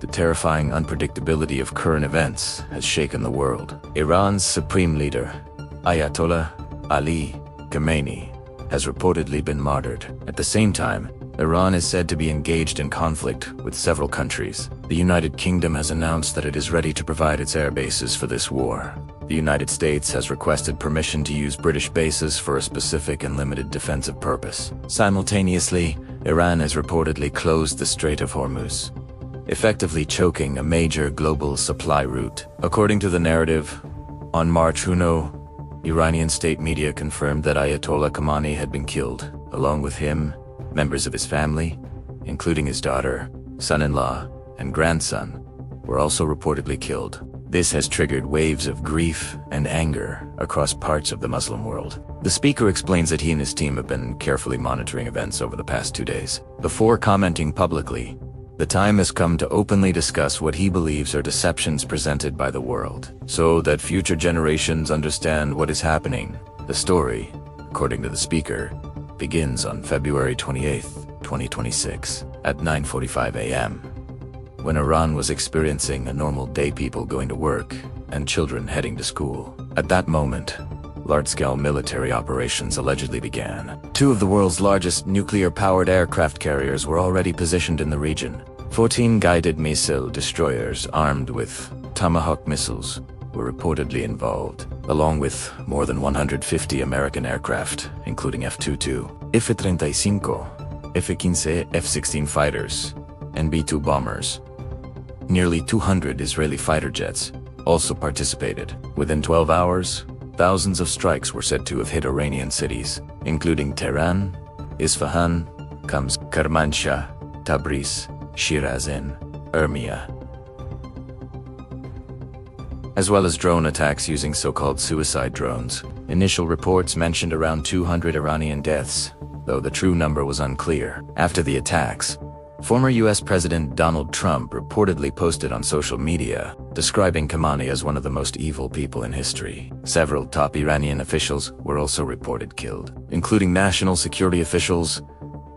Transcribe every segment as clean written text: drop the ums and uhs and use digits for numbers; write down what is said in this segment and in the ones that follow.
The terrifying unpredictability of current events has shaken the world. Iran's supreme leader, Ayatollah Ali Khamenei, has reportedly been martyred. At the same time, Iran is said to be engaged in conflict with several countries. The United Kingdom has announced that it is ready to provide its air bases for this war. The United States has requested permission to use British bases for a specific and limited defensive purpose. Simultaneously, Iran has reportedly closed the Strait of Hormuz, effectively choking a major global supply route. According to the narrative, on March 1, Iranian state media confirmed that Ayatollah Khamenei had been killed. Along with him, members of his family, including his daughter, son-in-law, and grandson, were also reportedly killed. This has triggered waves of grief and anger across parts of the Muslim world. The speaker explains that he and his team have been carefully monitoring events over the past 2 days. Before commenting publicly, the time has come to openly discuss what he believes are deceptions presented by the world, so that future generations understand what is happening. The story, according to the speaker, begins on February 28, 2026, at 9:45 a.m., when Iran was experiencing a normal day, people going to work and children heading to school. At that moment, large-scale military operations allegedly began. 2 of the world's largest nuclear-powered aircraft carriers were already positioned in the region. 14 guided missile destroyers armed with Tomahawk missiles were reportedly involved, along with more than 150 American aircraft, including F-22, F-35, F-15, F-16 fighters, and B-2 bombers. Nearly 200 Israeli fighter jets also participated. Within 12 hours, thousands of strikes were said to have hit Iranian cities, including Tehran, Isfahan, Kams, Kermanshah, Tabriz, Shiraz, and Urmia, as well as drone attacks using so-called suicide drones. Initial reports mentioned around 200 Iranian deaths, though the true number was unclear. After the attacks, former US President Donald Trump reportedly posted on social media, describing Khamenei as one of the most evil people in history. Several top Iranian officials were also reported killed, including national security officials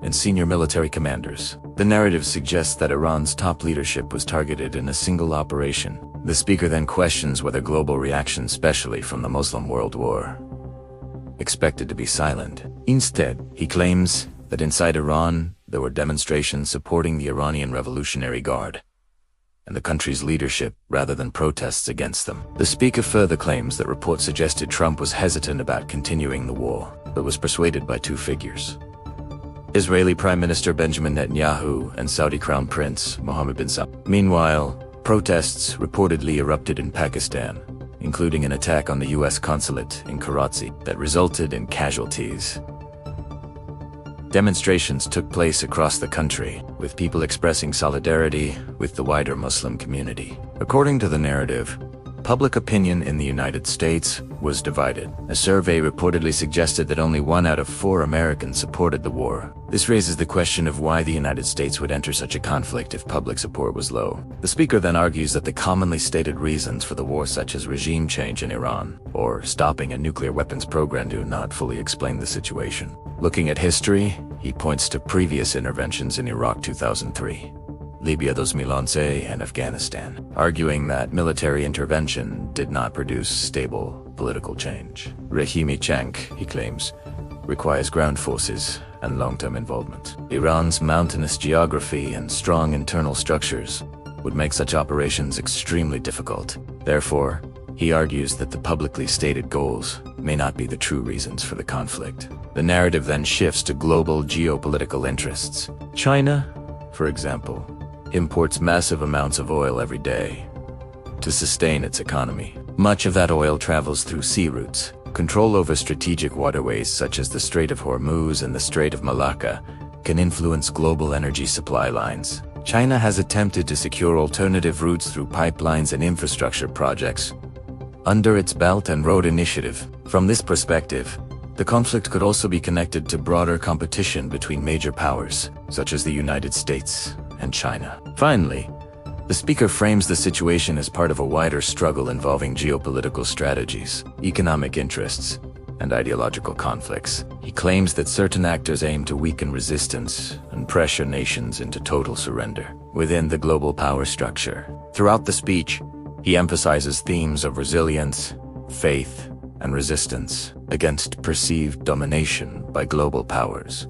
and senior military commanders. The narrative suggests that Iran's top leadership was targeted in a single operation. The speaker then questions whether global reaction, especially from the Muslim world, were expected to be silent. Instead, he claims that inside Iran, there were demonstrations supporting the Iranian Revolutionary Guard and the country's leadership rather than protests against them. The speaker further claims that reports suggested Trump was hesitant about continuing the war, but was persuaded by 2 figures: Israeli Prime Minister Benjamin Netanyahu and Saudi Crown Prince Mohammed bin Salman. Meanwhile, protests reportedly erupted in Pakistan, including an attack on the US consulate in Karachi that resulted in casualties. Demonstrations took place across the country, with people expressing solidarity with the wider Muslim community. According to the narrative, public opinion in the United States was divided. A survey reportedly suggested that only 1 out of 4 Americans supported the war. This raises the question of why the United States would enter such a conflict if public support was low. The speaker then argues that the commonly stated reasons for the war, such as regime change in Iran or stopping a nuclear weapons program, do not fully explain the situation. Looking at history, he points to previous interventions in Iraq 2003, Libya 2011, and Afghanistan, arguing that military intervention did not produce stable political change. Rahimi Chank, he claims, requires ground forces and long-term involvement. Iran's mountainous geography and strong internal structures would make such operations extremely difficult. Therefore, he argues that the publicly stated goals may not be the true reasons for the conflict. The narrative then shifts to global geopolitical interests. China, for example, imports massive amounts of oil every day to sustain its economy. Much of that oil travels through sea routes. Control over strategic waterways such as the Strait of Hormuz and the Strait of Malacca can influence global energy supply lines. China has attempted to secure alternative routes through pipelines and infrastructure projects under its Belt and Road Initiative. From this perspective, the conflict could also be connected to broader competition between major powers, such as the United States and China. Finally, the speaker frames the situation as part of a wider struggle involving geopolitical strategies, economic interests, and ideological conflicts. He claims that certain actors aim to weaken resistance and pressure nations into total surrender within the global power structure. Throughout the speech, he emphasizes themes of resilience, faith, and resistance against perceived domination by global powers.